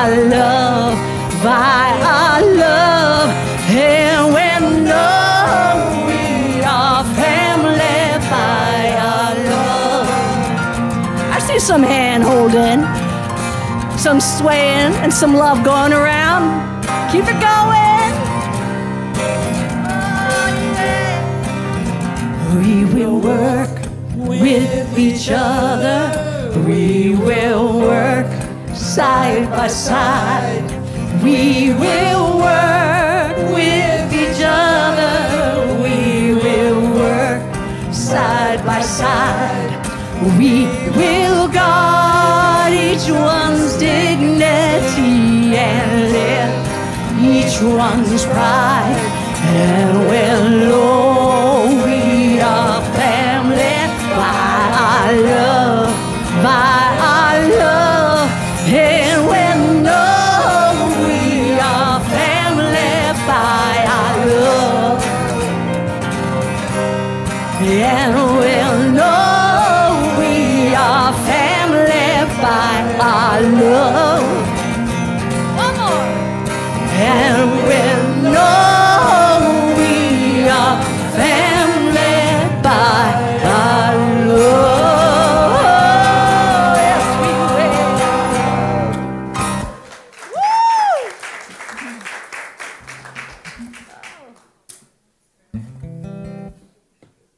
our love, by our love. And we know we are family by our love. I see some hand holding, some swaying, and some love going around. Keep it going. We will work with each other. We will work side by side. We will work with each other. We will work side by side. We will guard each one's dignity and lift each one's pride. And we'll know we are family by our love, by our love. And we'll know we are family by our love. And we'll know we are family by our love. One more. And we'll know we are family by our love. Yes, we will.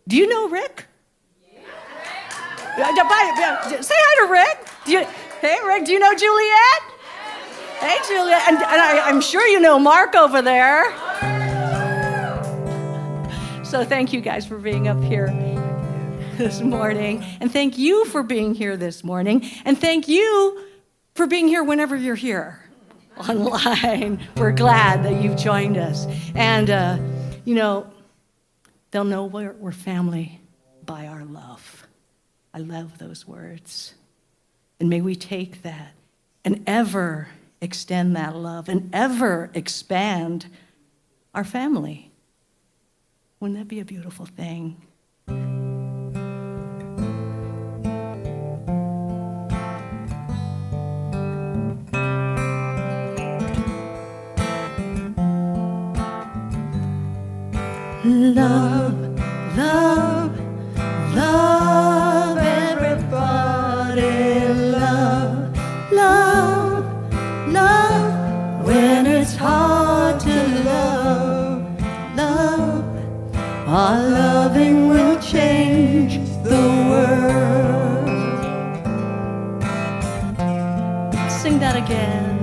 Do you know Rick? Say hi to Rick. Hey, Rick, do you know Juliet? Hey, Juliet. And I'm sure you know Mark over there. So thank you guys for being up here this morning. And thank you for being here this morning. And thank you for being here whenever you're here online. We're glad that you've joined us. And, they'll know we're family by our love. I love those words. And may we take that and ever extend that love and ever expand our family. Wouldn't that be a beautiful thing? Love, love, love everybody. Love, love, love when it's hard to love. Love, our loving will change the world. Sing that again.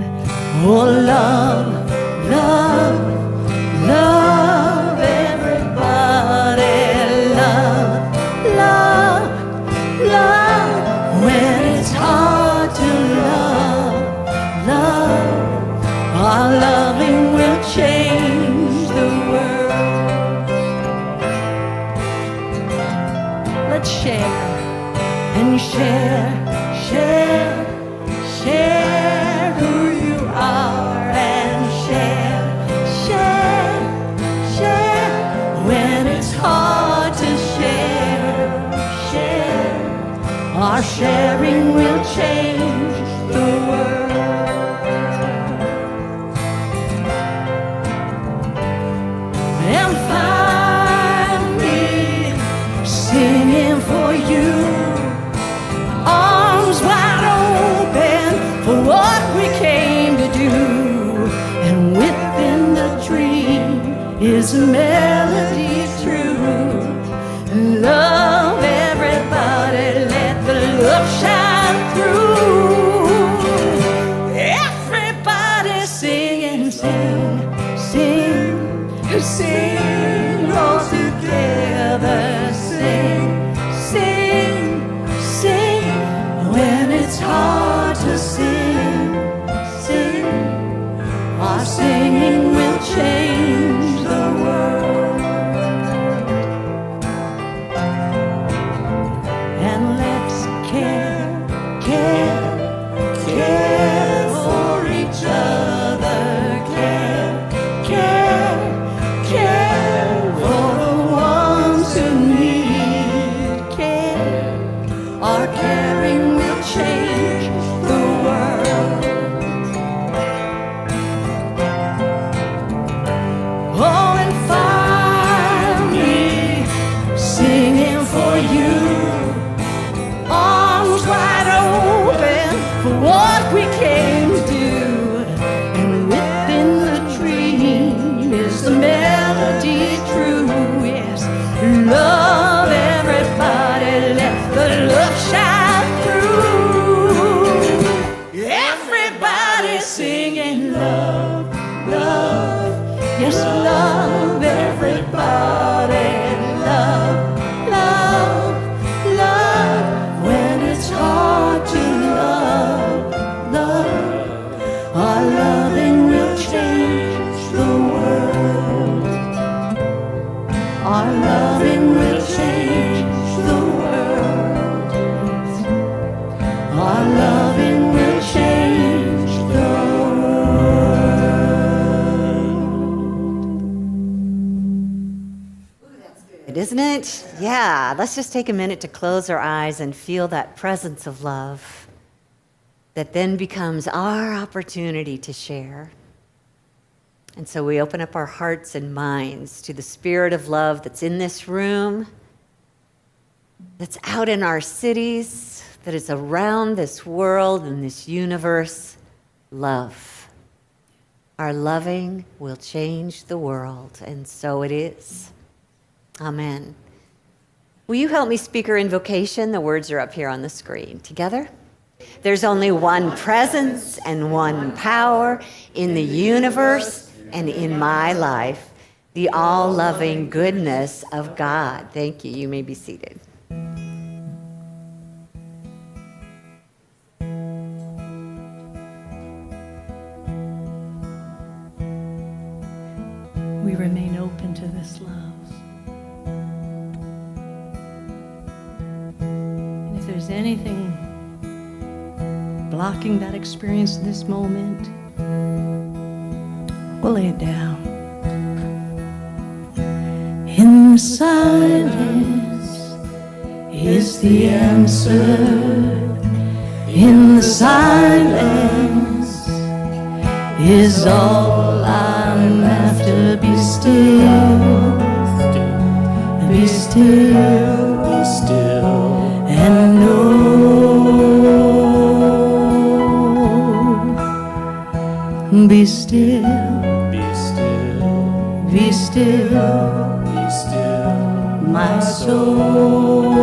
Oh, love, love, love everybody. Love, love, love when it's hard to love. Love, our loving will change the world. Let's share and share, share, share who you are and share, share, share when it's hard to share, share. Our sharing will change the world. And find me singing for you, arms wide open for what we came to do. And within the dream is a melody true. Love everybody, let the love shine through. isn't it? Yeah, let's just take a minute to close our eyes and feel that presence of love that then becomes our opportunity to share. And so we open up our hearts and minds to the spirit of love that's in this room, that's out in our cities, that is around this world and this universe. Love. Our loving will change the world, and so it is. Amen. Will you help me speak our invocation? The words are up here on the screen. Together? There's only one presence and one power in the universe and in my life, the all-loving goodness of God. Thank you. You may be seated. We remain open to this love. And if there's anything blocking that experience in this moment, we'll lay it down. In the silence is the answer. In the silence is all I'm after. Be still, be still, be still, and know. Be still, be still, be still, be still, my soul.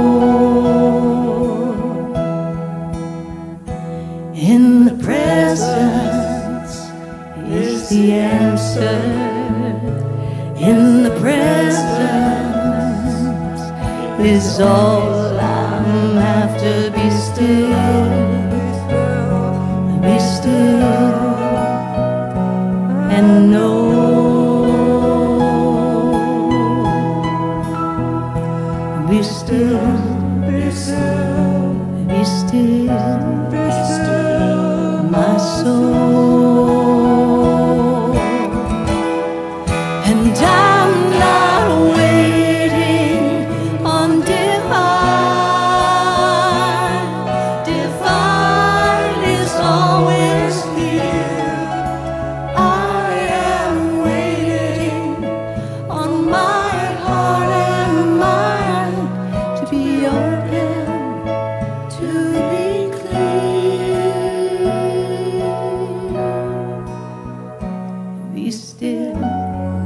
In the presence is the answer. In the presence is all I'm after. Be still, be still, and know. Be still, be still, be still, be still, my soul. And I'm not waiting on divine. Divine is always here. I am waiting on my heart and mind to be open, to be clear. Be still.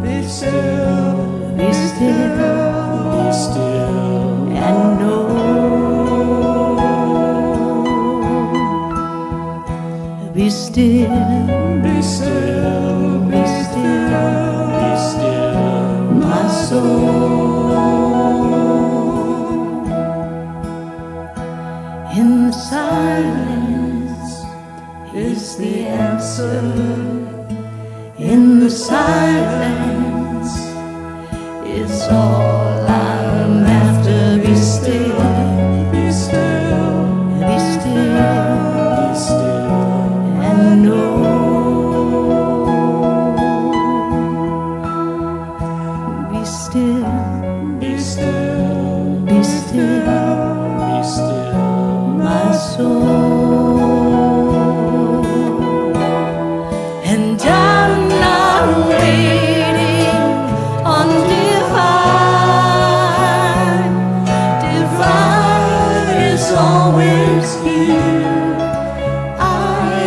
Be still, be still, be still, and know. Be still, be still, be still, be still, my soul. In the silence is the answer. In the silence is all I'm after. Be still, be still, be still, be still, and know. Be still, be still, be still, be still, my soul. And I'm not waiting on divine. Divine is always here. I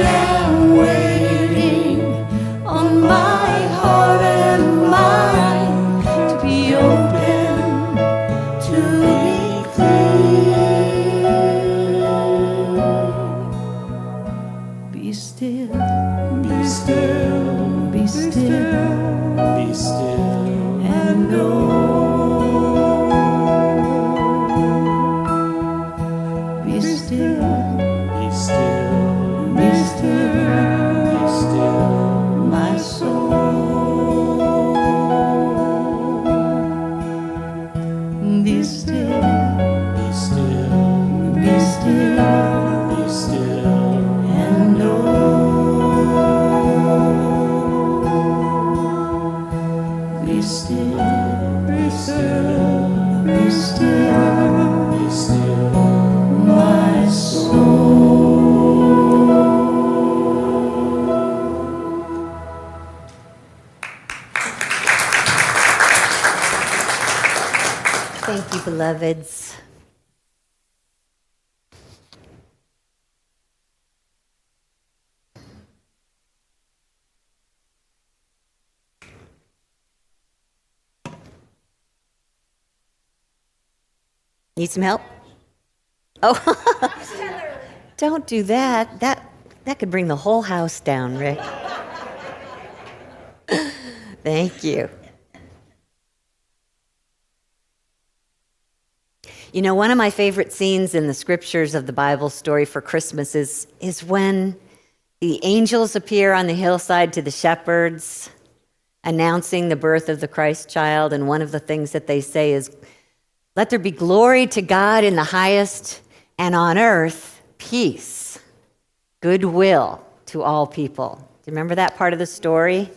am waiting on my heart and mind to be open, to be clear. Be still. Be still, be still, be still, and know. Be still, beloveds. Need some help? Oh, don't do that. That could bring the whole house down, Rick. Thank you. You know, one of my favorite scenes in the scriptures of the Bible story for Christmas is when the angels appear on the hillside to the shepherds, announcing the birth of the Christ child, and one of the things that they say is, "Let there be glory to God in the highest, and on earth, peace, goodwill to all people." Do you remember that part of the story?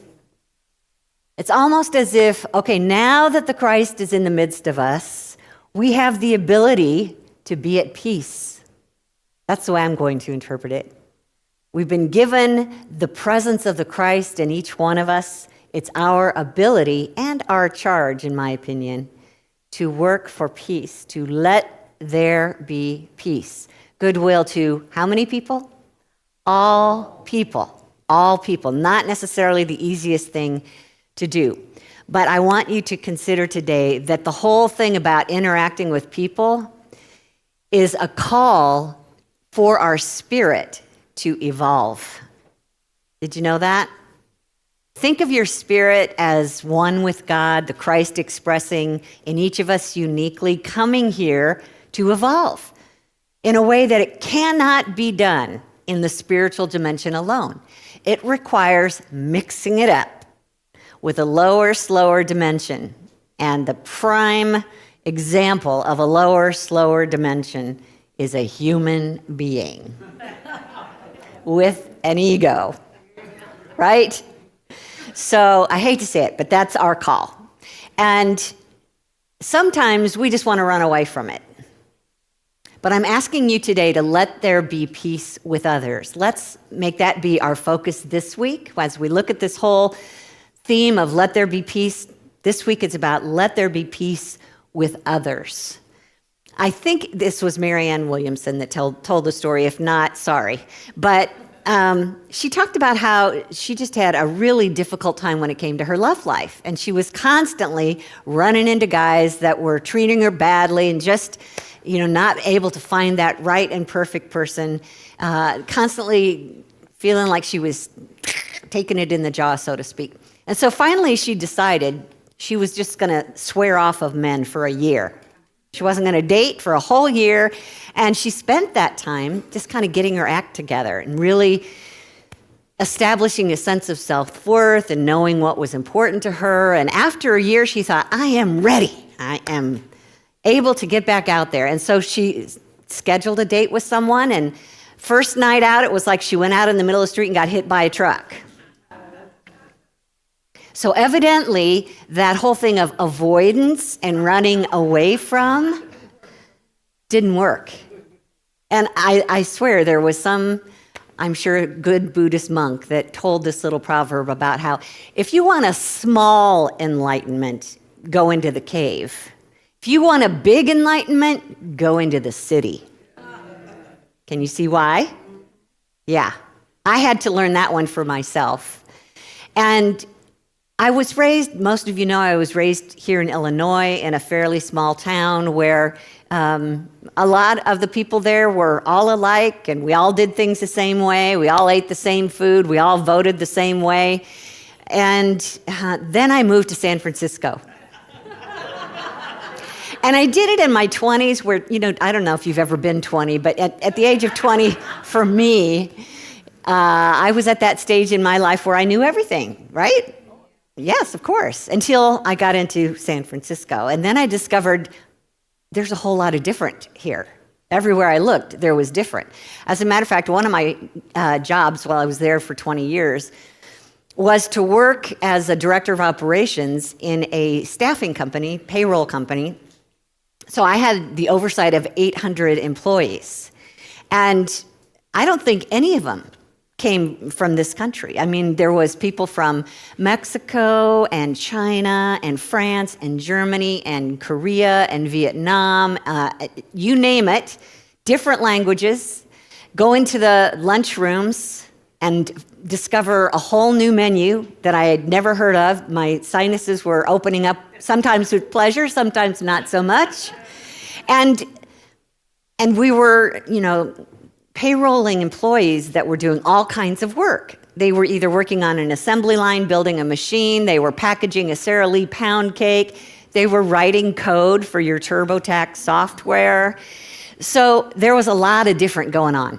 It's almost as if, okay, now that the Christ is in the midst of us, we have the ability to be at peace. That's the way I'm going to interpret it. We've been given the presence of the Christ in each one of us. It's our ability and our charge, in my opinion, to work for peace, to let there be peace. Goodwill to how many people? All people. All people. Not necessarily the easiest thing to do. But I want you to consider today that the whole thing about interacting with people is a call for our spirit to evolve. Did you know that? Think of your spirit as one with God, the Christ expressing in each of us uniquely, coming here to evolve in a way that it cannot be done in the spiritual dimension alone. It requires mixing it up with a lower, slower dimension. And the prime example of a lower, slower dimension is a human being with an ego, right? So I hate to say it, but that's our call. And sometimes we just want to run away from it. But I'm asking you today to let there be peace with others. Let's make that be our focus this week as we look at this whole theme of let there be peace. This week it's about let there be peace with others. I think this was Marianne Williamson that told the story. If not, sorry. But she talked about how she just had a really difficult time when it came to her love life. And she was constantly running into guys that were treating her badly and just, not able to find that right and perfect person, constantly feeling like she was taking it in the jaw, so to speak. And so finally she decided she was just going to swear off of men for a year. She wasn't going to date for a whole year. And she spent that time just kind of getting her act together and really establishing a sense of self-worth and knowing what was important to her. And after a year, she thought, I am ready. I am able to get back out there. And so she scheduled a date with someone. And first night out, it was like she went out in the middle of the street and got hit by a truck. So evidently, that whole thing of avoidance and running away from didn't work. And I swear there was some, I'm sure, good Buddhist monk that told this little proverb about how if you want a small enlightenment, go into the cave. If you want a big enlightenment, go into the city. Can you see why? Yeah. I had to learn that one for myself. And I was raised, most of you know, I was raised here in Illinois in a fairly small town where a lot of the people there were all alike and we all did things the same way. We all ate the same food. We all voted the same way. And then I moved to San Francisco. And I did it in my 20s where, I don't know if you've ever been 20, but at the age of 20, for me, I was at that stage in my life where I knew everything, right? Yes, of course, until I got into San Francisco. And then I discovered there's a whole lot of different here. Everywhere I looked, there was different. As a matter of fact, one of my jobs while I was there for 20 years was to work as a director of operations in a staffing company, payroll company. So I had the oversight of 800 employees. And I don't think any of them came from this country. I mean, there was people from Mexico and China and France and Germany and Korea and Vietnam, you name it, different languages, go into the lunchrooms and discover a whole new menu that I had never heard of. My sinuses were opening up, sometimes with pleasure, sometimes not so much. And we were, payrolling employees that were doing all kinds of work. They were either working on an assembly line, building a machine, they were packaging a Sara Lee pound cake, they were writing code for your TurboTax software. So there was a lot of different going on,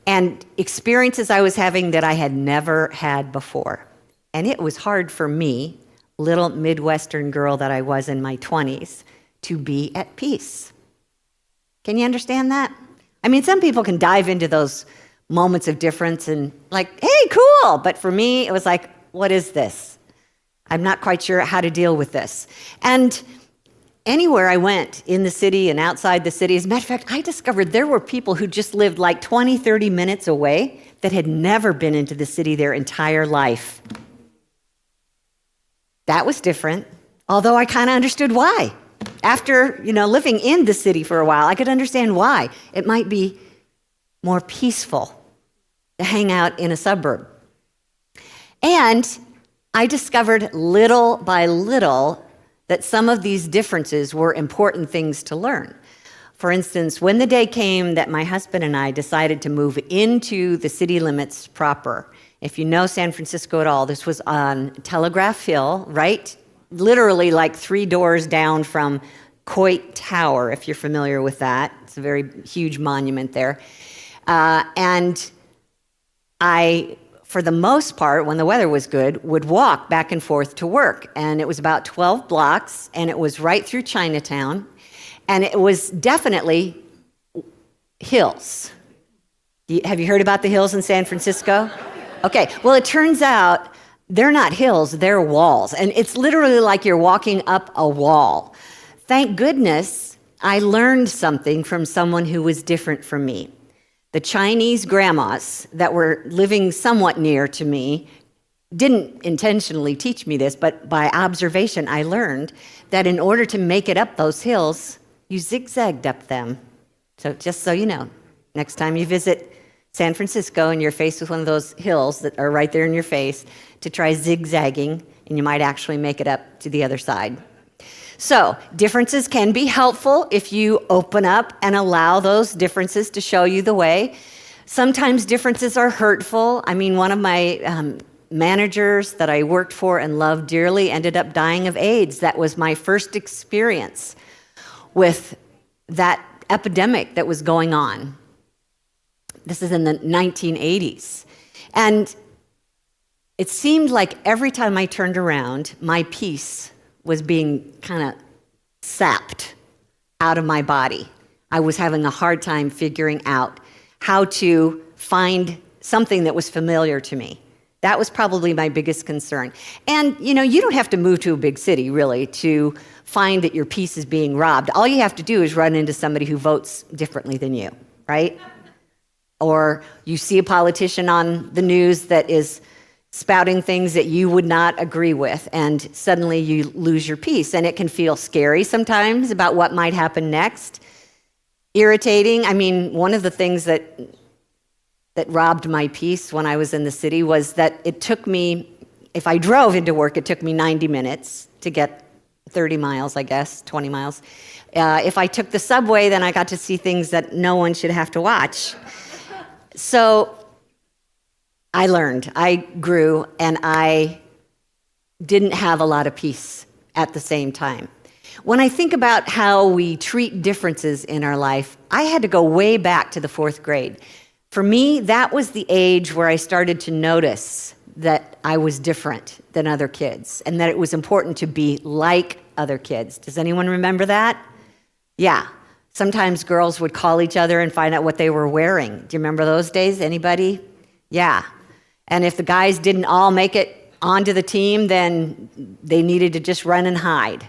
and experiences I was having that I had never had before. And it was hard for me, little Midwestern girl that I was in my 20s, to be at peace. Can you understand that? I mean, some people can dive into those moments of difference and like, hey, cool. But for me, it was like, what is this? I'm not quite sure how to deal with this. And anywhere I went in the city and outside the city, as a matter of fact, I discovered there were people who just lived like 20, 30 minutes away that had never been into the city their entire life. That was different, although I kind of understood why. After, living in the city for a while, I could understand why. It might be more peaceful to hang out in a suburb. And I discovered little by little that some of these differences were important things to learn. For instance, when the day came that my husband and I decided to move into the city limits proper, if you know San Francisco at all, this was on Telegraph Hill, right? Literally like 3 doors down from Coit Tower, if you're familiar with that. It's a very huge monument there. And I, for the most part, when the weather was good, would walk back and forth to work. And it was about 12 blocks, and it was right through Chinatown. And it was definitely hills. Have you heard about the hills in San Francisco? Okay, well, it turns out they're not hills, they're walls. And it's literally like you're walking up a wall. Thank goodness I learned something from someone who was different from me. The Chinese grandmas that were living somewhat near to me didn't intentionally teach me this, but by observation I learned that in order to make it up those hills, you zigzagged up them. So just so you know, next time you visit San Francisco and you're faced with one of those hills that are right there in your face, to try zigzagging, and you might actually make it up to the other side. So differences can be helpful if you open up and allow those differences to show you the way. Sometimes differences are hurtful. I mean, one of my managers that I worked for and loved dearly ended up dying of AIDS. That was my first experience with that epidemic that was going on. This is in the 1980s. And it seemed like every time I turned around, my peace was being kind of sapped out of my body. I was having a hard time figuring out how to find something that was familiar to me. That was probably my biggest concern. And, you don't have to move to a big city, really, to find that your peace is being robbed. All you have to do is run into somebody who votes differently than you, right? Or you see a politician on the news that is spouting things that you would not agree with, and suddenly you lose your peace. And it can feel scary sometimes about what might happen next. Irritating. I mean, one of the things that robbed my peace when I was in the city was that it took me, if I drove into work, it took me 90 minutes to get 30 miles, I guess, 20 miles. If I took the subway, then I got to see things that no one should have to watch. So I learned, I grew, and I didn't have a lot of peace at the same time. When I think about how we treat differences in our life, I had to go way back to the 4th grade. For me, that was the age where I started to notice that I was different than other kids and that it was important to be like other kids. Does anyone remember that? Yeah. Sometimes girls would call each other and find out what they were wearing. Do you remember those days? Anybody? Yeah. And if the guys didn't all make it onto the team, then they needed to just run and hide.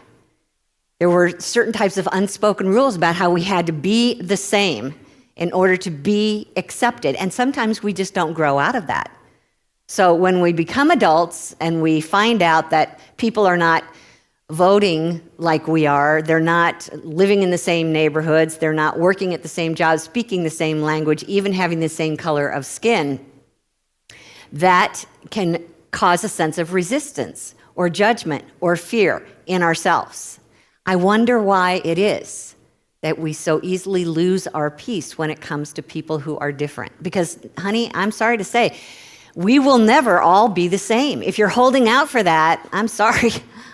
There were certain types of unspoken rules about how we had to be the same in order to be accepted. And sometimes we just don't grow out of that. So when we become adults and we find out that people are not voting like we are, they're not living in the same neighborhoods, they're not working at the same jobs, speaking the same language, even having the same color of skin, that can cause a sense of resistance or judgment or fear in ourselves. I wonder why it is that we so easily lose our peace when it comes to people who are different. Because, honey, I'm sorry to say, we will never all be the same. If you're holding out for that, I'm sorry,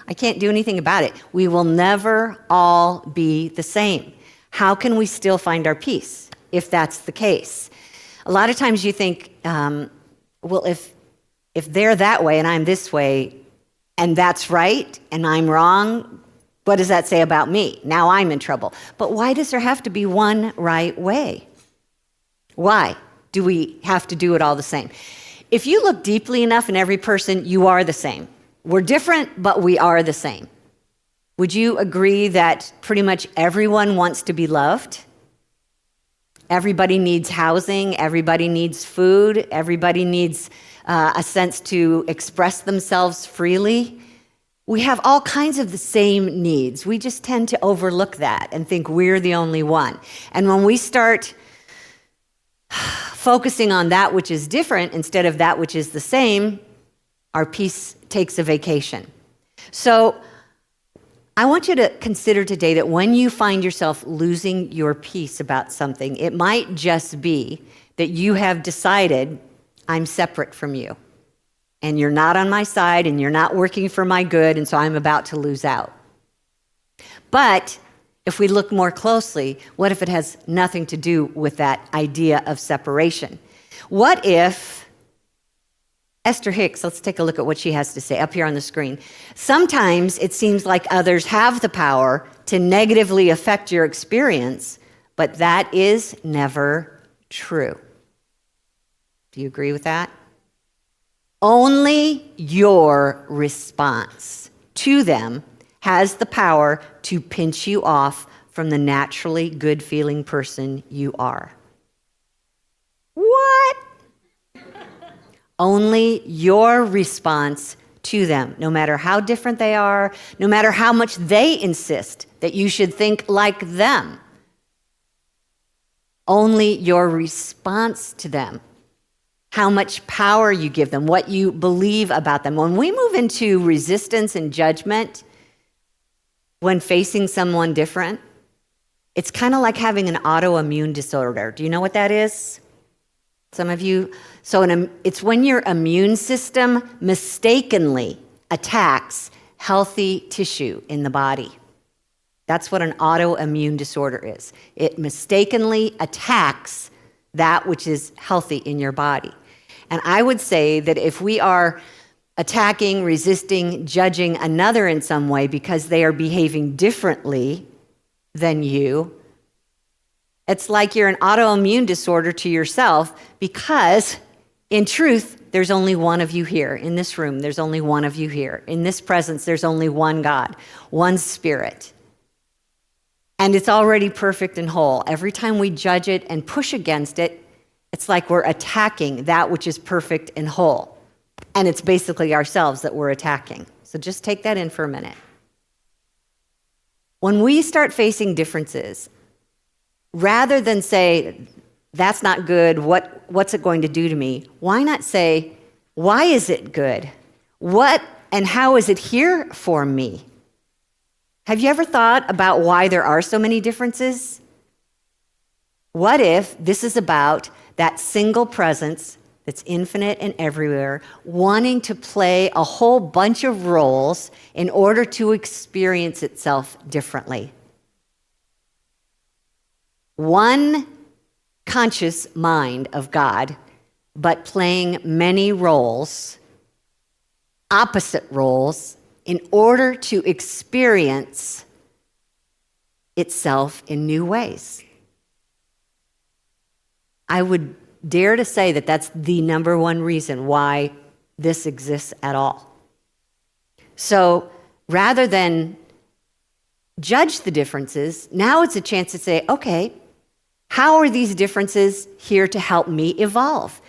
I can't do anything about it. We will never all be the same. How can we still find our peace if that's the case? A lot of times you think, well, if they're that way and I'm this way, and that's right, and I'm wrong, what does that say about me? Now I'm in trouble. But why does there have to be one right way? Why do we have to do it all the same? If you look deeply enough in every person, you are the same. We're different, but we are the same. Would you agree that pretty much everyone wants to be loved? Everybody needs housing, everybody needs food, everybody needs a sense to express themselves freely. We have all kinds of the same needs. We just tend to overlook that and think we're the only one. And when we start focusing on that which is different instead of that which is the same, our peace takes a vacation. So I want you to consider today that when you find yourself losing your peace about something, it might just be that you have decided, I'm separate from you, and you're not on my side, and you're not working for my good, and so I'm about to lose out. But if we look more closely, what if it has nothing to do with that idea of separation? What if Esther Hicks, let's take a look at what she has to say up here on the screen. Sometimes it seems like others have the power to negatively affect your experience, but that is never true. Do you agree with that? Only your response to them has the power to pinch you off from the naturally good-feeling person you are. What? Only your response to them, no matter how different they are, no matter how much they insist that you should think like them. Only your response to them, how much power you give them, what you believe about them. When we move into resistance and judgment, when facing someone different, it's kind of like having an autoimmune disorder. Do you know what that is? Some of you. So it's when your immune system mistakenly attacks healthy tissue in the body. That's what an autoimmune disorder is. It mistakenly attacks that which is healthy in your body. And I would say that if we are attacking, resisting, judging another in some way because they are behaving differently than you, it's like you're an autoimmune disorder to yourself, because in truth, there's only one of you here. In this room, there's only one of you here. In this presence, there's only one God, one Spirit. And it's already perfect and whole. Every time we judge it and push against it, it's like we're attacking that which is perfect and whole. And it's basically ourselves that we're attacking. So just take that in for a minute. When we start facing differences, rather than say, that's not good, what's it going to do to me? Why not say, why is it good? What and how is it here for me? Have you ever thought about why there are so many differences? What if this is about that single presence that's infinite and everywhere, wanting to play a whole bunch of roles in order to experience itself differently? One conscious mind of God, but playing many roles, opposite roles, in order to experience itself in new ways. I would dare to say that that's the number one reason why this exists at all. So rather than judge the differences, now it's a chance to say, okay, How are these differences here to help me evolve?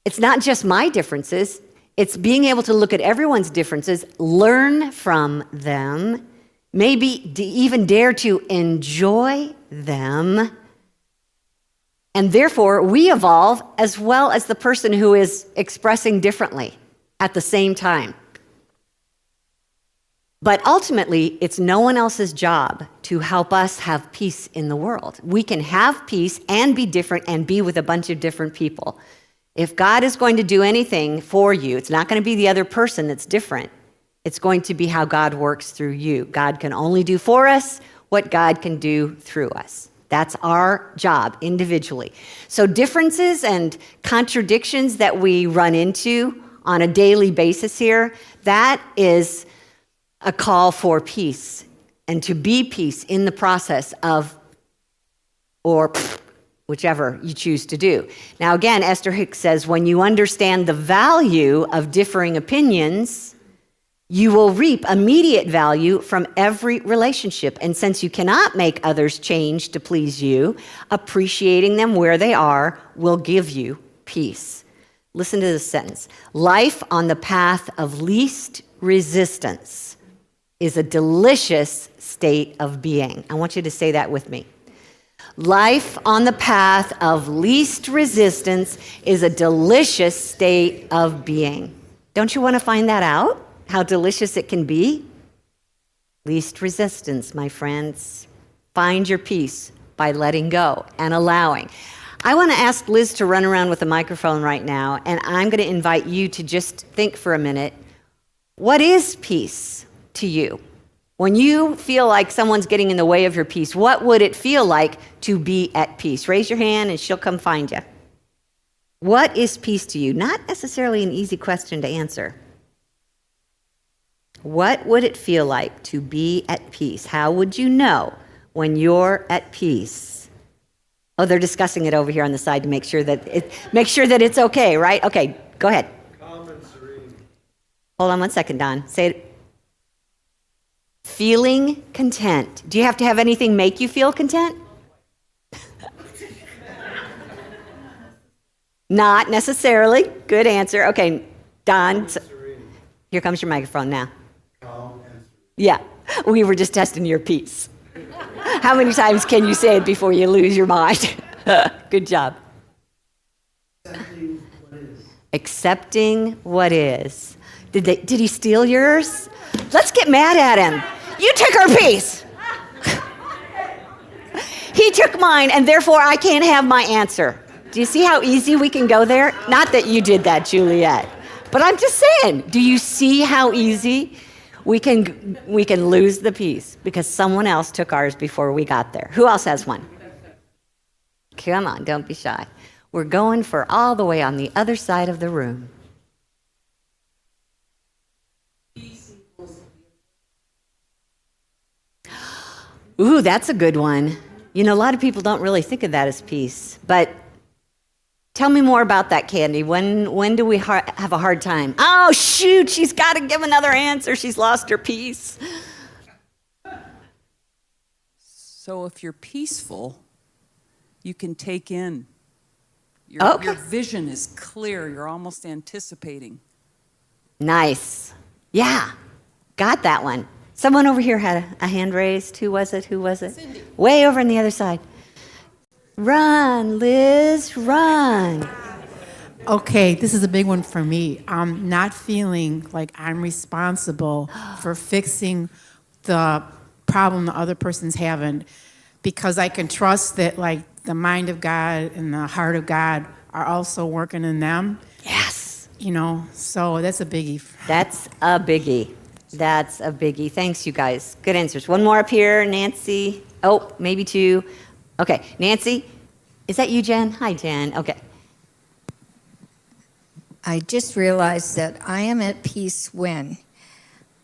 It's not just my differences. It's being able to look at everyone's differences, learn from them, maybe even dare to enjoy them. And therefore, we evolve as well as the person who is expressing differently at the same time. But ultimately, it's no one else's job to help us have peace in the world. We can have peace and be different and be with a bunch of different people. If God is going to do anything for you, it's not going to be the other person that's different. It's going to be how God works through you. God can only do for us what God can do through us. That's our job individually. So differences and contradictions that we run into on a daily basis here, that is a call for peace and to be peace in the process of, or whichever you choose to do. Now again, Esther Hicks says, when you understand the value of differing opinions, you will reap immediate value from every relationship. And since you cannot make others change to please you, appreciating them where they are will give you peace. Listen to this sentence. Life on the path of least resistance is a delicious state of being. I want you to say that with me. Life on the path of least resistance is a delicious state of being. Don't you want to find that out? How delicious it can be? Least resistance, my friends. Find your peace by letting go and allowing. I want to ask Liz to run around with a microphone right now, and I'm going to invite you to just think for a minute. What is peace to you? When you feel like someone's getting in the way of your peace, what would it feel like to be at peace? Raise your hand and she'll come find you. What is peace to you? Not necessarily an easy question to answer. What would it feel like to be at peace? How would you know when you're at peace? Oh, they're discussing it over here on the side to make sure that it's okay, right? Okay, go ahead. Calm and serene. Hold on one second, Don. Say it. Feeling content. Do you have to have anything make you feel content? Not necessarily. Good answer. Okay, Don. Here comes your microphone now. Calm and serene. Yeah, we were just testing your peace. How many times can you say it before you lose your mind? Good job. Accepting what is. Accepting what is. Did he steal yours? Let's get mad at him. You took our peace. He took mine, and therefore I can't have my answer. Do you see how easy we can go there? Not that you did that, Juliet. But I'm just saying, do you see how easy we can lose the peace because someone else took ours before we got there? Who else has one? Come on, don't be shy. We're going for all the way on the other side of the room. Ooh, that's a good one. You know, a lot of people don't really think of that as peace. But tell me more about that, Candy. When do we have a hard time? Oh, shoot, she's got to give another answer. She's lost her peace. So if you're peaceful, you can take in. Your vision is clear. You're almost anticipating. Nice. Yeah, got that one. Someone over here had a hand raised. Who was it? Cindy. Way over on the other side. Run, Liz, run. Okay, this is a big one for me. I'm not feeling like I'm responsible for fixing the problem the other person's having, because I can trust that like the mind of God and the heart of God are also working in them. Yes. You know, so that's a biggie. That's a biggie. That's a biggie. Thanks, you guys. Good answers. One more up here, Nancy. Oh, maybe two. Okay, Nancy. Is that you, Jen? Hi, Jen. Okay. I just realized that I am at peace when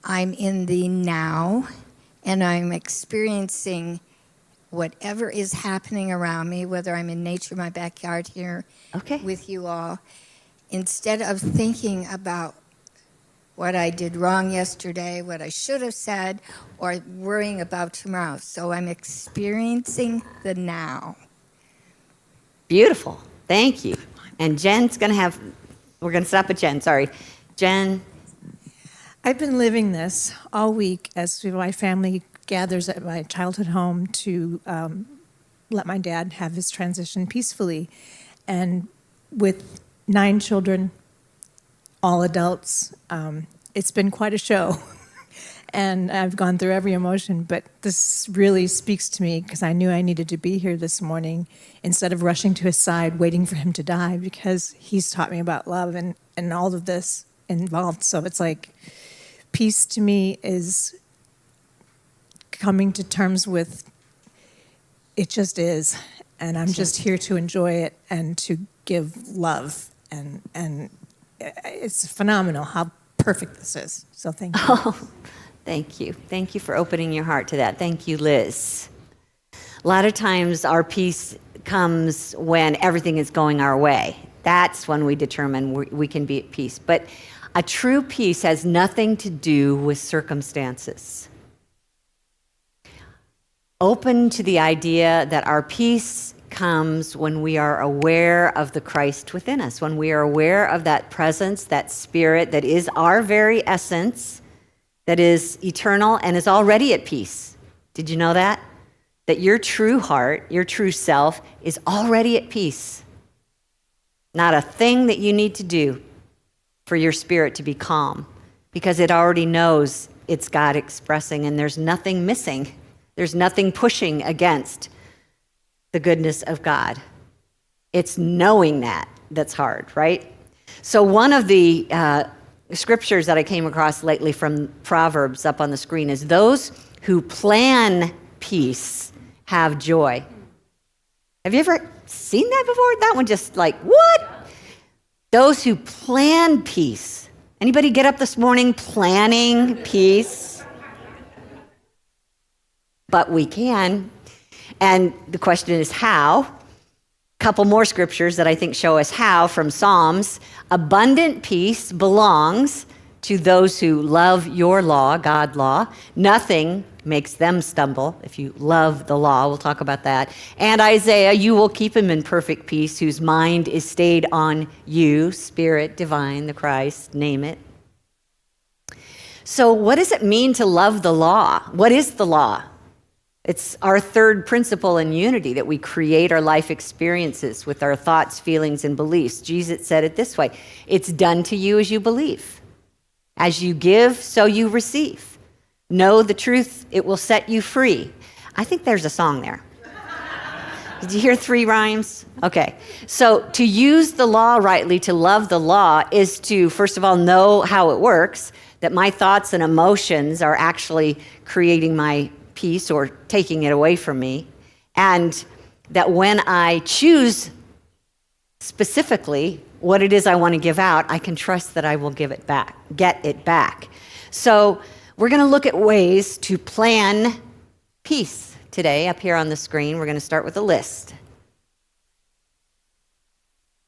I'm in the now and I'm experiencing whatever is happening around me, whether I'm in nature, my backyard here with you all, instead of thinking about what I did wrong yesterday, what I should have said, or worrying about tomorrow. So I'm experiencing the now. Beautiful. Thank you. And Jen's going to we're going to stop at Jen. Sorry. Jen. I've been living this all week as my family gathers at my childhood home to let my dad have his transition peacefully. And with 9 children, all adults, it's been quite a show. And I've gone through every emotion, but this really speaks to me because I knew I needed to be here this morning instead of rushing to his side, waiting for him to die, because he's taught me about love and all of this involved. So it's like peace to me is coming to terms with it just is. And I'm just here to enjoy it and to give love. And it's phenomenal how perfect this is. So thank you. Oh, thank you. Thank you for opening your heart to that. Thank you, Liz. A lot of times our peace comes when everything is going our way. That's when we determine we can be at peace. But a true peace has nothing to do with circumstances. Open to the idea that our peace comes when we are aware of the Christ within us, when we are aware of that presence, that spirit that is our very essence, that is eternal and is already at peace. Did you know that? That your true heart, your true self, is already at peace. Not a thing that you need to do for your spirit to be calm, because it already knows it's God expressing, and there's nothing missing. There's nothing pushing against the goodness of God. It's knowing that that's hard, right? So one of the scriptures that I came across lately from Proverbs up on the screen is, those who plan peace have joy. Have you ever seen that before? That one just like, what? Those who plan peace. Anybody get up this morning planning peace? But we can. And the question is how? A couple more scriptures that I think show us how from Psalms. Abundant peace belongs to those who love your law, God law. Nothing makes them stumble if you love the law. We'll talk about that. And Isaiah, you will keep him in perfect peace, whose mind is stayed on you, Spirit divine, the Christ, name it. So what does it mean to love the law? What is the law? It's our third principle in unity, that we create our life experiences with our thoughts, feelings, and beliefs. Jesus said it this way: it's done to you as you believe. As you give, so you receive. Know the truth, it will set you free. I think there's a song there. Did you hear 3 rhymes? Okay. So to use the law rightly, to love the law, is to, first of all, know how it works, that my thoughts and emotions are actually creating my peace or taking it away from me, and that when I choose specifically what it is I want to give out, I can trust that I will get it back. So we're going to look at ways to plan peace today up here on the screen. We're going to start with a list.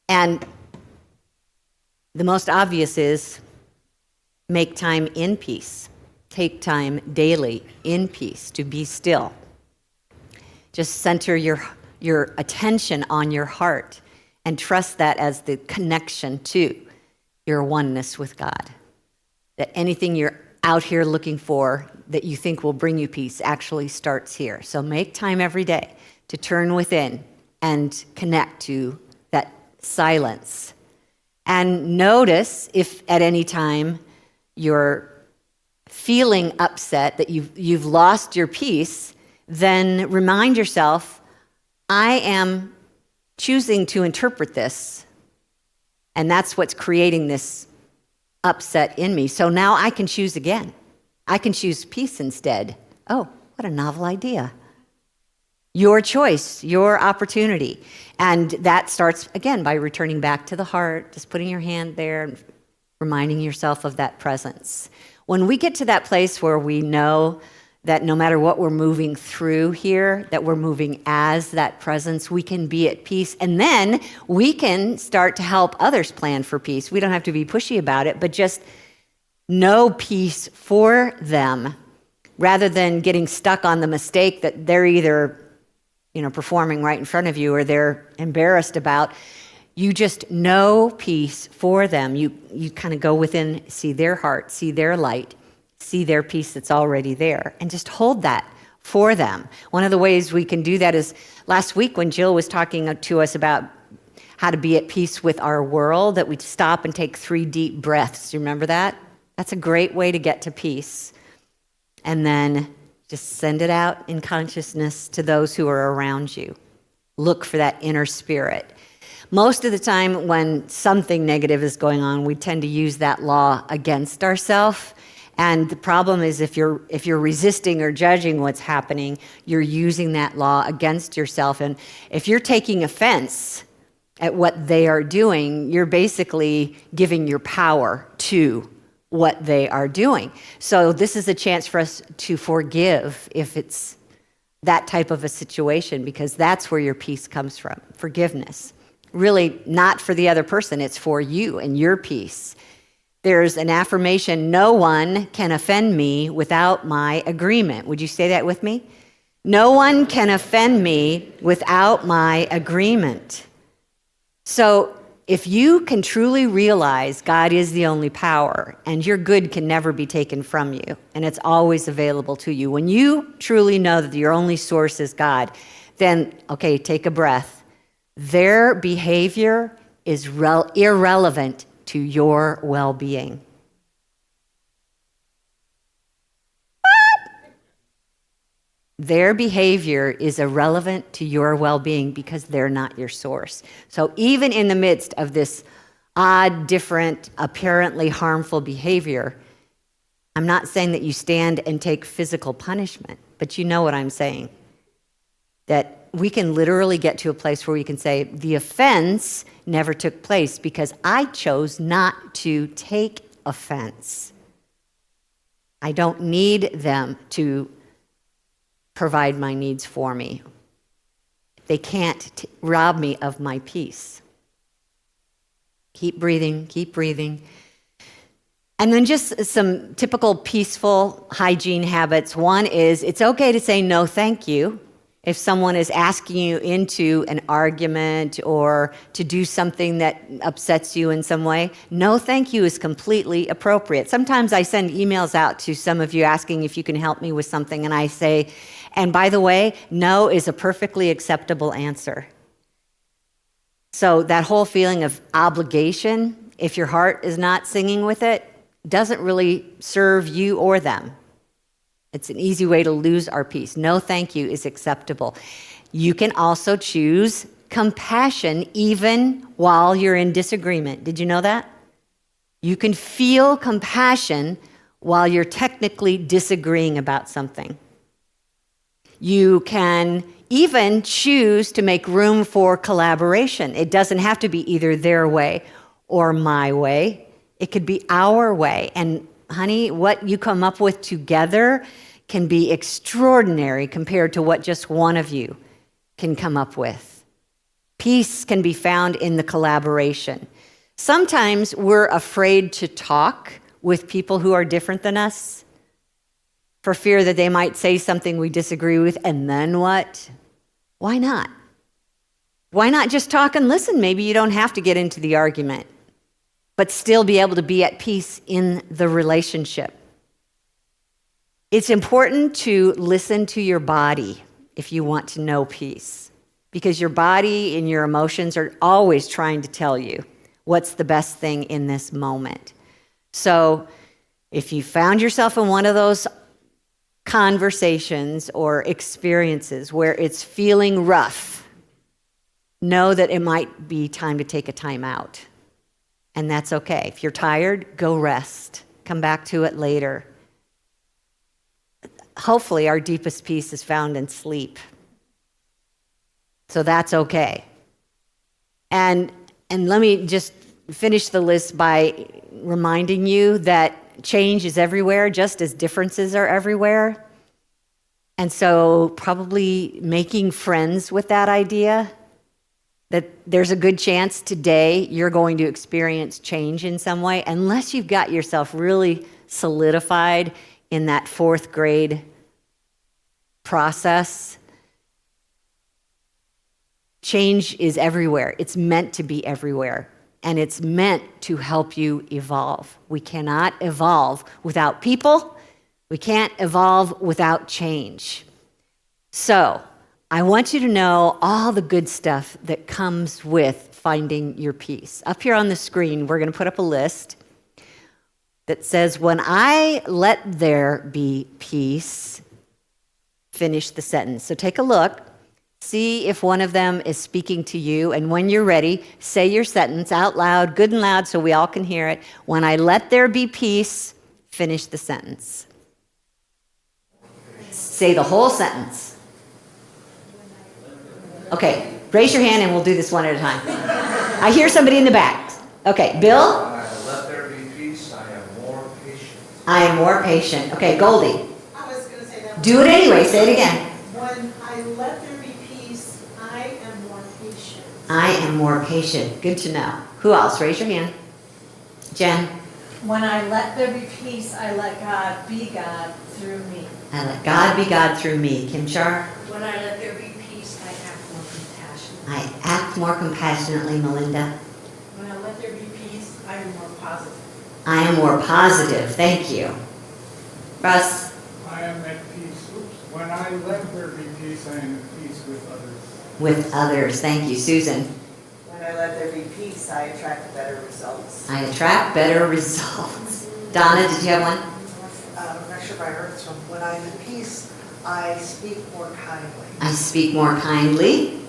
And the most obvious is make time in peace. Take time daily in peace to be still. Just center your attention on your heart and trust that as the connection to your oneness with God. That anything you're out here looking for that you think will bring you peace actually starts here. So make time every day to turn within and connect to that silence. And notice if at any time you're feeling upset, that you've lost your peace, then remind yourself, I am choosing to interpret this, and that's what's creating this upset in me. So now I can choose again. I can choose peace instead. Oh, what a novel idea. Your choice, your opportunity. And that starts, again, by returning back to the heart, just putting your hand there and reminding yourself of that presence. When we get to that place where we know that no matter what we're moving through here, that we're moving as that presence, we can be at peace. And then we can start to help others plan for peace. We don't have to be pushy about it, but just know peace for them rather than getting stuck on the mistake that they're either, performing right in front of you or they're embarrassed about, you just know peace for them. You kind of go within, see their heart, see their light, see their peace that's already there, and just hold that for them. One of the ways we can do that is last week when Jill was talking to us about how to be at peace with our world, that we stop and take 3 deep breaths. Do you remember that? That's a great way to get to peace. And then just send it out in consciousness to those who are around you. Look for that inner spirit. Most of the time when something negative is going on, we tend to use that law against ourselves. And the problem is if you're resisting or judging what's happening, you're using that law against yourself. And if you're taking offense at what they are doing, you're basically giving your power to what they are doing. So this is a chance for us to forgive if it's that type of a situation, because that's where your peace comes from, forgiveness. Really not for the other person, it's for you and your peace. There's an affirmation, no one can offend me without my agreement. Would you say that with me? No one can offend me without my agreement. So if you can truly realize God is the only power and your good can never be taken from you and it's always available to you, when you truly know that your only source is God, then, okay, take a breath. Their behavior is irrelevant to your well-being. Their behavior is irrelevant to your well-being because they're not your source. So even in the midst of this odd, different, apparently harmful behavior, I'm not saying that you stand and take physical punishment, but you know what I'm saying. That we can literally get to a place where we can say, the offense never took place because I chose not to take offense. I don't need them to provide my needs for me. They can't rob me of my peace. Keep breathing, keep breathing. And then just some typical peaceful hygiene habits. One is it's okay to say no thank you if someone is asking you into an argument or to do something that upsets you in some way. No thank you is completely appropriate. Sometimes I send emails out to some of you asking if you can help me with something, and I say, and by the way, no is a perfectly acceptable answer. So that whole feeling of obligation, if your heart is not singing with it, doesn't really serve you or them. It's an easy way to lose our peace. No thank you is acceptable. You can also choose compassion even while you're in disagreement. Did you know that? You can feel compassion while you're technically disagreeing about something. You can even choose to make room for collaboration. It doesn't have to be either their way or my way. It could be our way. And honey, what you come up with together can be extraordinary compared to what just one of you can come up with. Peace can be found in the collaboration. Sometimes we're afraid to talk with people who are different than us for fear that they might say something we disagree with, and then what? Why not? Why not just talk and listen? Maybe you don't have to get into the argument, but still be able to be at peace in the relationship. It's important to listen to your body if you want to know peace, because your body and your emotions are always trying to tell you what's the best thing in this moment. So if you found yourself in one of those conversations or experiences where it's feeling rough, know that it might be time to take a time out. And that's okay. If you're tired, go rest. Come back to it later. Hopefully, our deepest peace is found in sleep. So that's okay. And let me just finish the list by reminding you that change is everywhere, just as differences are everywhere. And so probably making friends with that idea that there's a good chance today you're going to experience change in some way, unless you've got yourself really solidified in that 4th grade process. Change is everywhere. It's meant to be everywhere. And it's meant to help you evolve. We cannot evolve without people. We can't evolve without change. So I want you to know all the good stuff that comes with finding your peace. Up here on the screen, we're going to put up a list that says, when I let there be peace, finish the sentence. So take a look. See if one of them is speaking to you, and when you're ready, say your sentence out loud, good and loud, so we all can hear it. When I let there be peace, finish the sentence. Say the whole sentence. Okay, raise your hand and we'll do this one at a time. I hear somebody in the back. Okay, Bill? When I let there be peace, I am more patient. I am more patient. Okay, Goldie. I was going to say that. Do it anyway, say it again. When I let there be peace, I am more patient. I am more patient. Good to know. Who else? Raise your hand. Jen. When I let there be peace, I let God be God through me. I let God be God through me. Kim Char. When I let there be peace, I act more compassionate. I act more compassionately, Melinda. When I let there be peace, I am more positive. I am more positive. Thank you. Russ. I am at peace. When I let there be peace, I am at peace with others. With others. Thank you. Susan. When I let there be peace, I attract better results. I attract better results. Donna, did you have one? I'm not sure if I heard this one. When I'm at peace, I speak more kindly. I speak more kindly.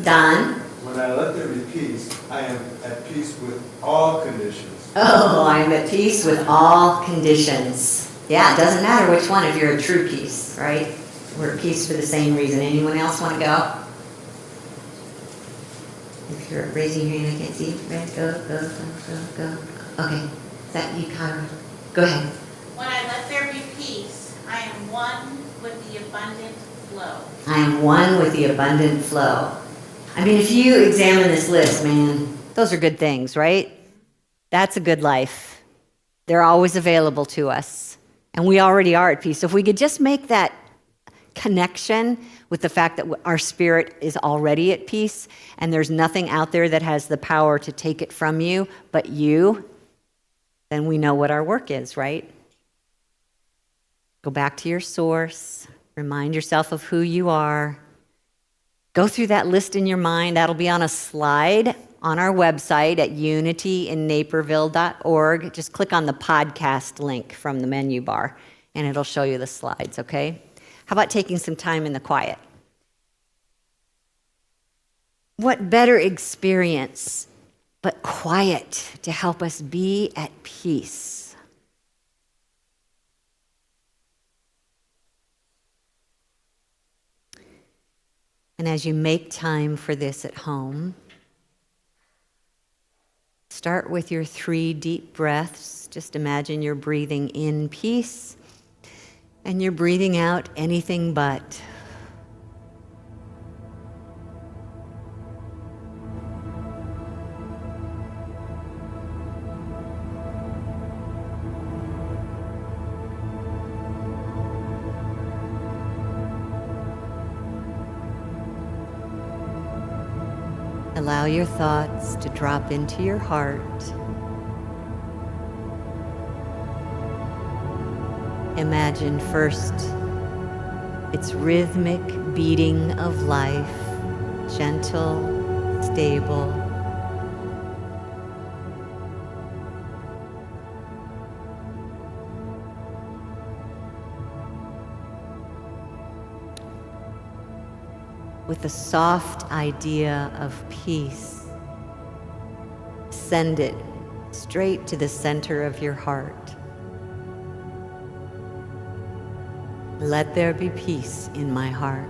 Don. When I let there be peace, I am at peace with all conditions. Oh, I am at peace with all conditions. Yeah, it doesn't matter which one if you're at true peace, right? We're at peace for the same reason. Anyone else want to go? If you're raising your hand, I can't see you. Right? Go. Okay. Is that you, Kyra? Go ahead. When I let there be peace, I am one with the abundant flow. I am one with the abundant flow. I mean, if you examine this list, man, those are good things, right? That's a good life. They're always available to us. And we already are at peace. So if we could just make that connection with the fact that our spirit is already at peace and there's nothing out there that has the power to take it from you but you, then we know what our work is, right? Go back to your source. Remind yourself of who you are. Go through that list in your mind. That'll be on a slide on our website at unityinnaperville.org. Just click on the podcast link from the menu bar, and it'll show you the slides, okay? How about taking some time in the quiet? What better experience but quiet to help us be at peace? And as you make time for this at home, start with your 3 deep breaths. Just imagine you're breathing in peace and you're breathing out anything but. Allow your thoughts to drop into your heart. Imagine first its rhythmic beating of life, gentle, stable. With a soft idea of peace, send it straight to the center of your heart. Let there be peace in my heart.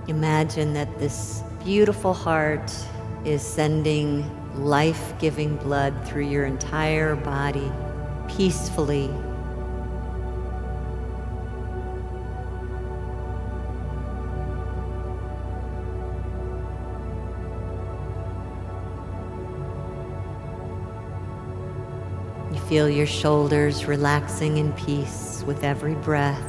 Imagine that this beautiful heart is sending life-giving blood through your entire body peacefully. Feel your shoulders relaxing in peace with every breath.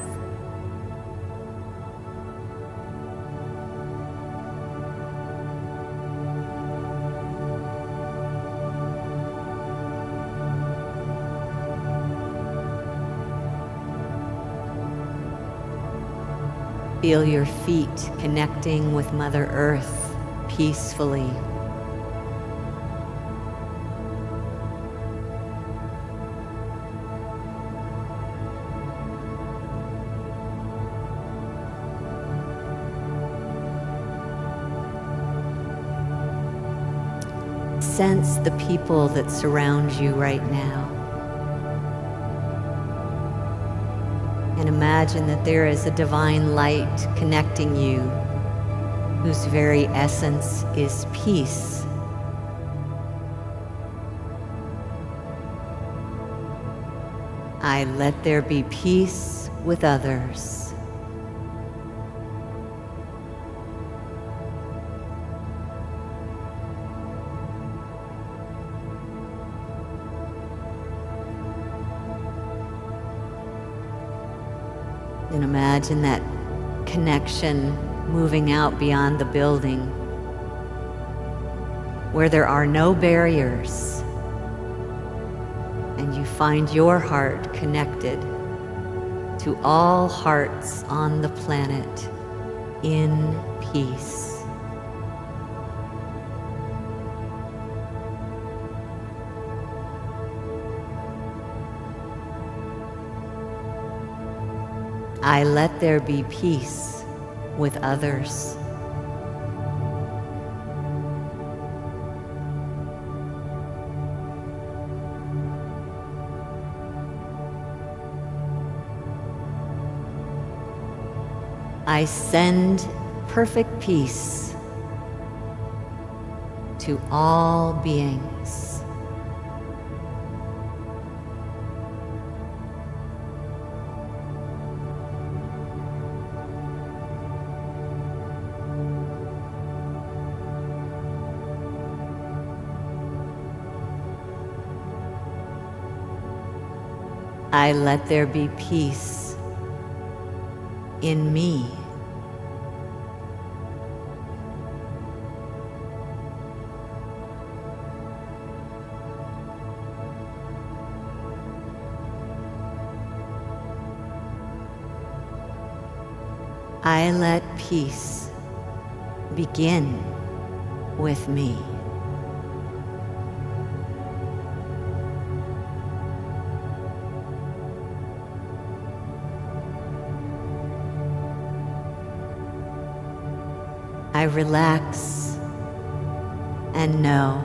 Feel your feet connecting with Mother Earth peacefully. Sense the people that surround you right now. And imagine that there is a divine light connecting you, whose very essence is peace. I let there be peace with others. And imagine that connection moving out beyond the building, where there are no barriers, and you find your heart connected to all hearts on the planet in peace. I let there be peace with others. I send perfect peace to all beings. I let there be peace in me. I let peace begin with me. I relax and know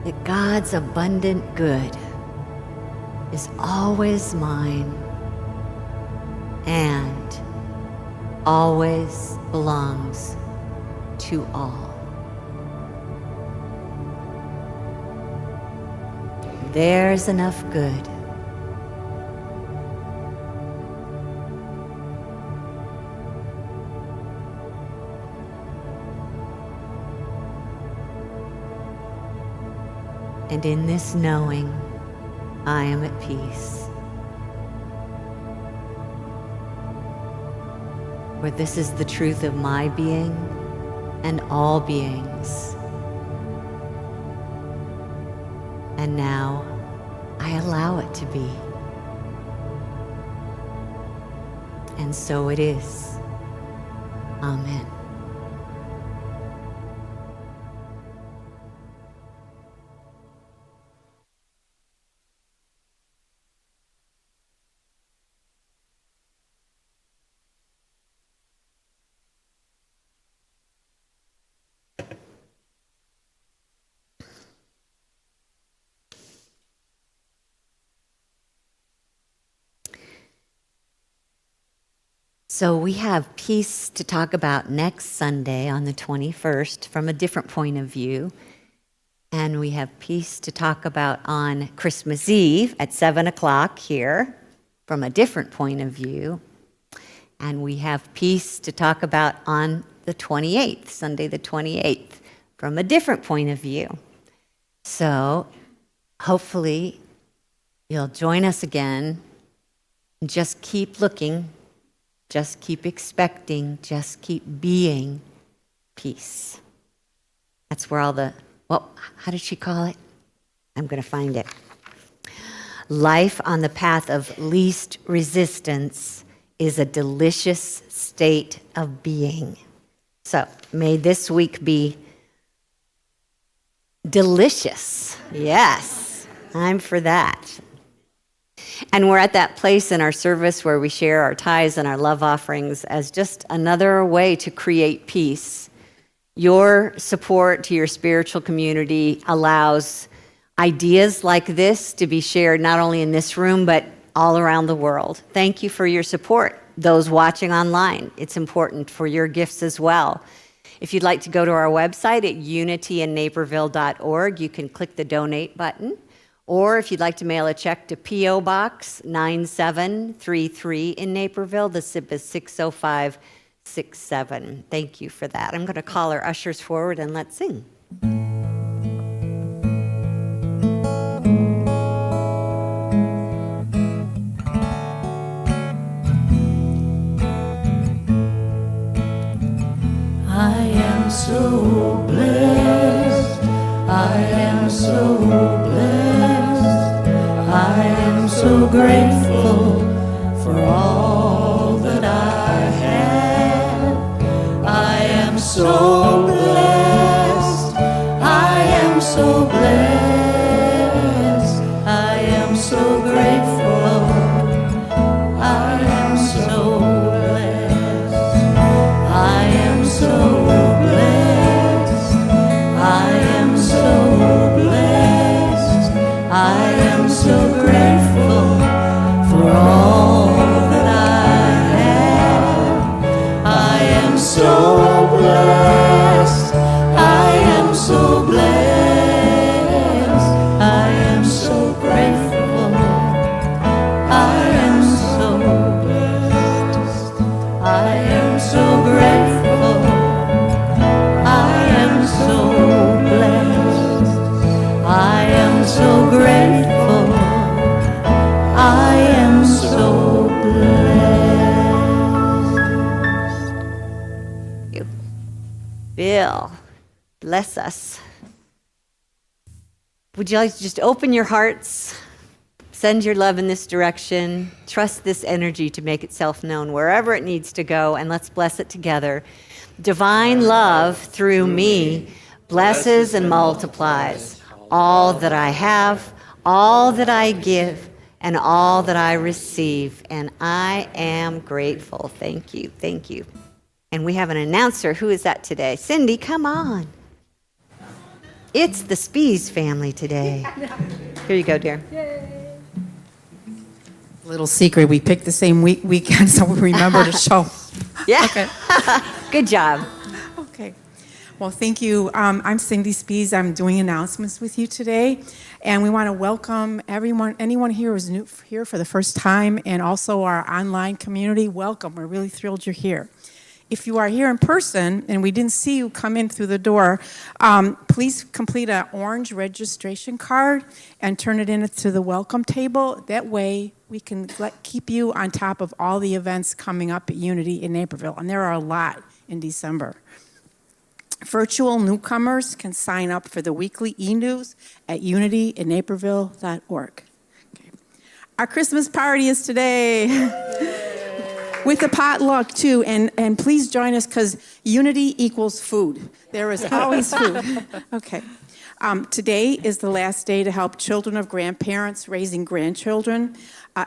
that God's abundant good is always mine and always belongs to all. There's enough good. And in this knowing, I am at peace. For this is the truth of my being and all beings. And now I allow it to be. And so it is. Amen. So we have peace to talk about next Sunday on the 21st from a different point of view. And we have peace to talk about on Christmas Eve at 7 o'clock here from a different point of view. And we have peace to talk about on the 28th, Sunday the 28th, from a different point of view. So hopefully you'll join us again. And just keep looking, just keep expecting, just keep being peace. That's where all the, well, how did she call it? I'm going to find it. Life on the path of least resistance is a delicious state of being. So may this week be delicious. Yes, I'm for that. And we're at that place in our service where we share our tithes and our love offerings as just another way to create peace. Your support to your spiritual community allows ideas like this to be shared not only in this room, but all around the world. Thank you for your support. Those watching online, it's important for your gifts as well. If you'd like to go to our website at unityinnaperville.org, you can click the donate button. Or if you'd like to mail a check to P.O. Box 9733 in Naperville, the zip is 60567. Thank you for that. I'm going to call our ushers forward and let's sing. I am so blessed. I am so blessed. I am so grateful for all that I have. I am so blessed. I am so blessed. I am so grateful. I am so blessed. I am so blessed. I am so blessed. I am so grateful for all that I have. I am so blessed. I am so blessed. I am so grateful. I am so blessed. I am so grateful. I am so blessed. I am so grateful. I am so blessed. Bill, bless us. Would you like to just open your hearts, send your love in this direction, trust this energy to make itself known wherever it needs to go, and let's bless it together. Divine love through me blesses and multiplies all that I have, all that I give, and all that I receive. And I am grateful. Thank you. Thank you. And we have an announcer. Who is that today? Cindy, come on. It's the Spees family today. Here you go, dear. Little secret, we picked the same weekend, so we remember to show. Yeah. Okay. Good job. Okay. Well, thank you. I'm Cindy Spees. I'm doing announcements with you today. And we want to welcome anyone here who's new here for the first time, and also our online community. Welcome. We're really thrilled you're here. If you are here in person and we didn't see you come in through the door, please complete an orange registration card and turn it into the welcome table. That way we can keep you on top of all the events coming up at Unity in Naperville. And there are a lot in December. Virtual newcomers can sign up for the weekly e-news at unityinnaperville.org. Okay. Our Christmas party is today. With a potluck, too, and please join us, because unity equals food. There is always food. Okay. Today is the last day to help children of grandparents raising grandchildren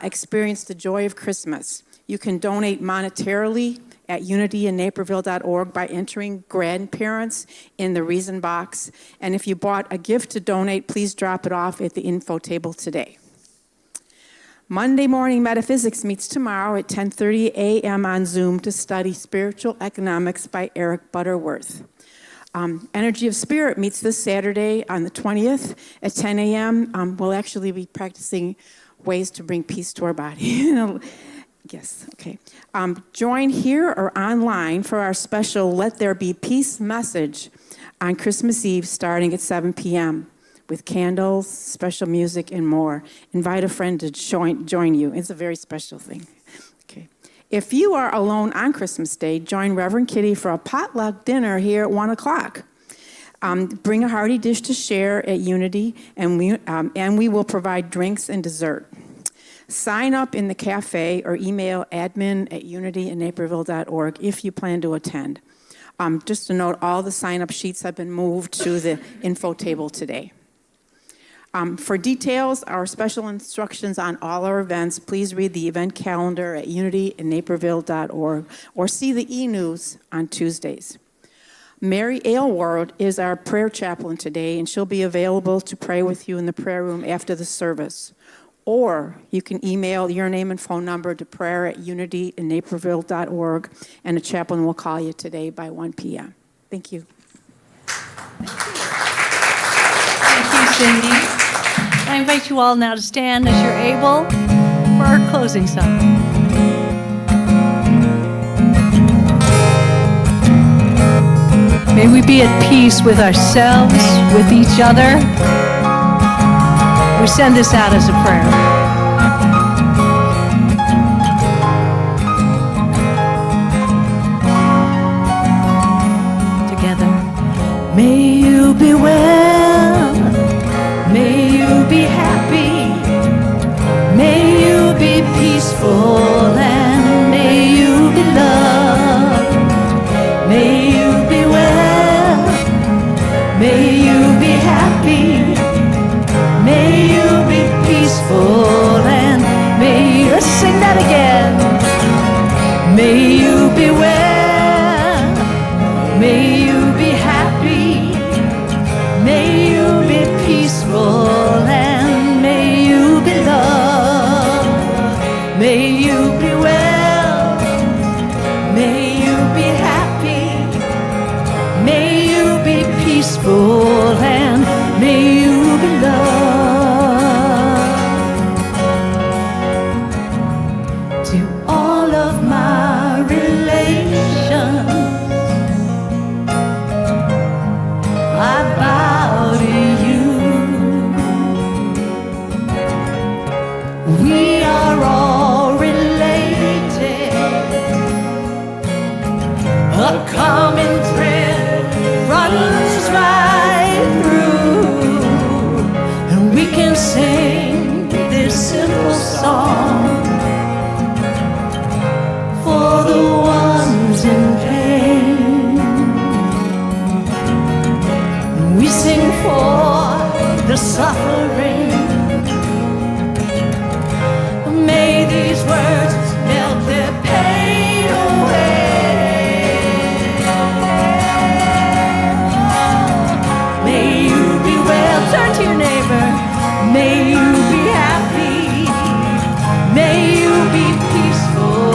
experience the joy of Christmas. You can donate monetarily at unityinnaperville.org by entering grandparents in the reason box. And if you bought a gift to donate, please drop it off at the info table today. Monday Morning Metaphysics meets tomorrow at 10:30 a.m. on Zoom to study Spiritual Economics by Eric Butterworth. Energy of Spirit meets this Saturday on the 20th at 10 a.m. We'll actually be practicing ways to bring peace to our body. Yes, okay. Join here or online for our special Let There Be Peace message on Christmas Eve starting at 7 p.m. with candles, special music, and more. Invite a friend to join you. It's a very special thing. Okay. If you are alone on Christmas Day, join Reverend Kitty for a potluck dinner here at 1 o'clock. Bring a hearty dish to share at Unity, and we will provide drinks and dessert. Sign up in the cafe or email admin@unityinnaperville.org if you plan to attend. Just to note, all the sign-up sheets have been moved to the info table today. For details, our special instructions on all our events, please read the event calendar at unityinnaperville.org or see the e-news on Tuesdays. Mary Aylward is our prayer chaplain today, and she'll be available to pray with you in the prayer room after the service. Or you can email your name and phone number to prayer@unityinnaperville.org, and a chaplain will call you today by 1 p.m. Thank you. Thank you, Cindy. I invite you all now to stand as you're able for our closing song. May we be at peace with ourselves, with each other. We send this out as a prayer. Together. May you be well. May you be happy. May you be peaceful, and may you be loved. May you be well. May you be happy. May you be peaceful, and may you, let's sing that again. May you be well. May you be happy. May you be peaceful, and may you be loved. May you be well. May you be happy. May you be peaceful, and may you be loved. To all of my relations, I bow to you. We are all related. A common thread runs right through, and we can sing this simple song for the ones in pain. We sing for the suffering. May these words melt their pain away. May you be well. Turn to your neighbor. May you be happy. May you be peaceful,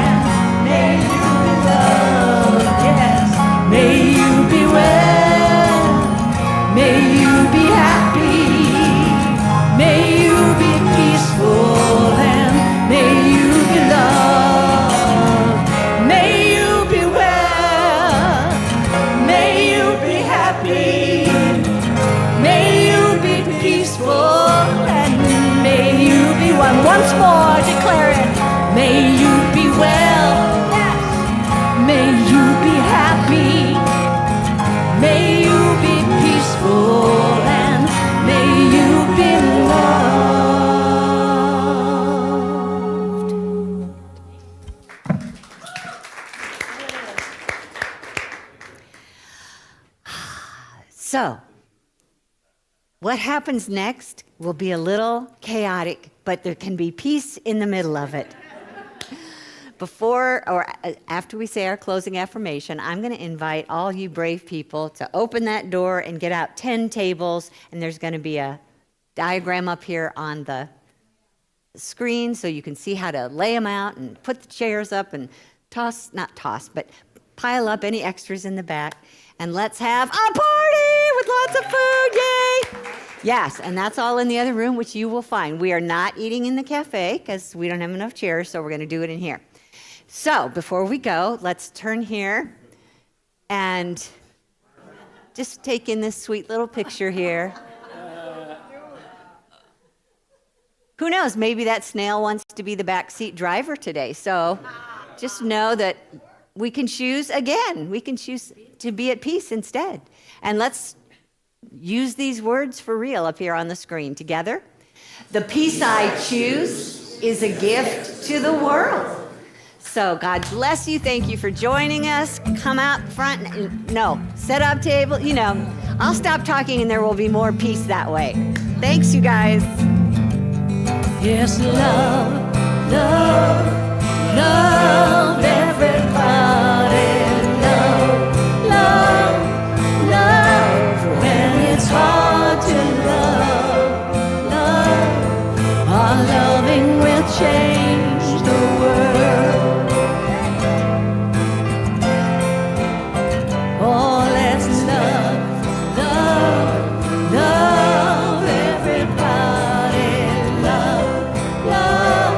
and may you be loved. Yes. May you be well. May you be happy. May you be peaceful, and may you be loved. May you be well. May you be happy. May you be peaceful, and may you be one. Once more, declare it. May you be well. Yes. May you be happy. May you be peaceful, and may you be loved. So, what happens next will be a little chaotic, but there can be peace in the middle of it. Before or after we say our closing affirmation, I'm going to invite all you brave people to open that door and get out 10 tables, and there's going to be a diagram up here on the screen so you can see how to lay them out and put the chairs up and but pile up any extras in the back, and let's have a party with lots of food. Yay! Yes, and that's all in the other room, which you will find. We are not eating in the cafe because we don't have enough chairs, so we're going to do it in here. So before we go, let's turn here and just take in this sweet little picture here. who knows, maybe that snail wants to be the backseat driver today. So just know that we can choose again. We can choose to be at peace instead. And let's use these words for real up here on the screen together. The peace I choose is a gift to the world. So God bless you. Thank you for joining us. Come out front. No, set up table. You know, I'll stop talking and there will be more peace that way. Thanks, you guys. Yes, love, love, love everybody. Love, love, love. When it's hard to love, love, our loving will change the world. Oh, let's love, love, love everybody. Love, love,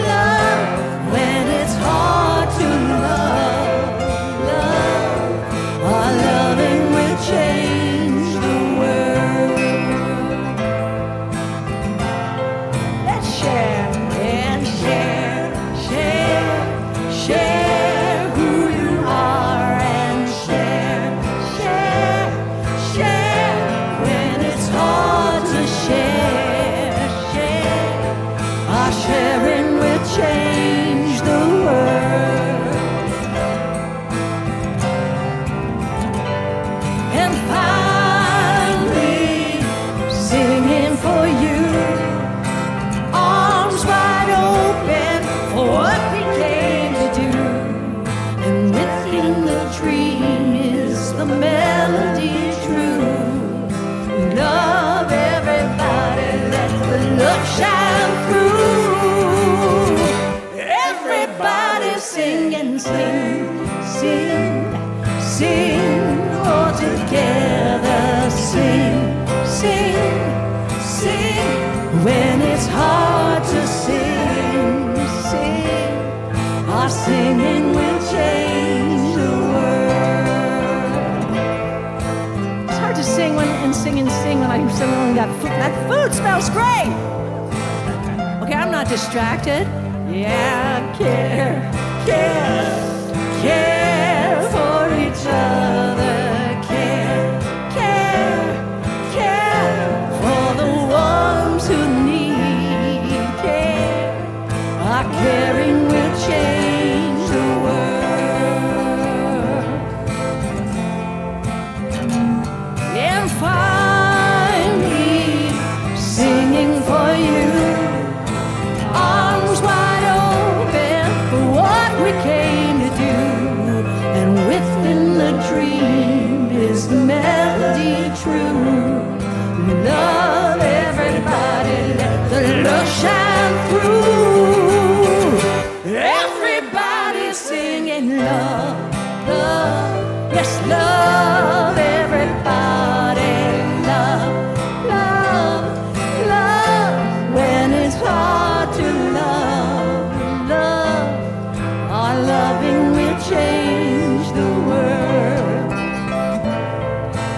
love. When it's hard to love, love, our loving will change the world. Let's share and share, share, share who you are and share, share, share. When it's hard to share, share, our sharing will change the world. And finally, singing for you, arms wide open for what we came to do. And within the dream is the melody true. Love everybody, let the love shine through. Everybody sing and sing, sing, sing all together. Sing, sing, sing. When it's hard to sing, sing. Our singing will change the world. It's hard to sing and sing when I'm singing that food. That food smells great. Okay, I'm not distracted. Yeah, care, care, care for each other. Care, care, care for the ones who need care. Our caring will change the world. And finally, singing for you, arms wide open for what we came to do. And within the dream is the melody true. Love everybody, let the love shine through. Everybody singing love, love, yes, love everybody. Love, love, love. When it's hard to love, love, our loving will change the world.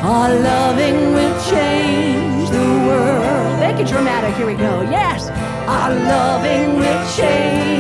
Our loving will change the world. Make it dramatic, here we go. Yes, our loving will change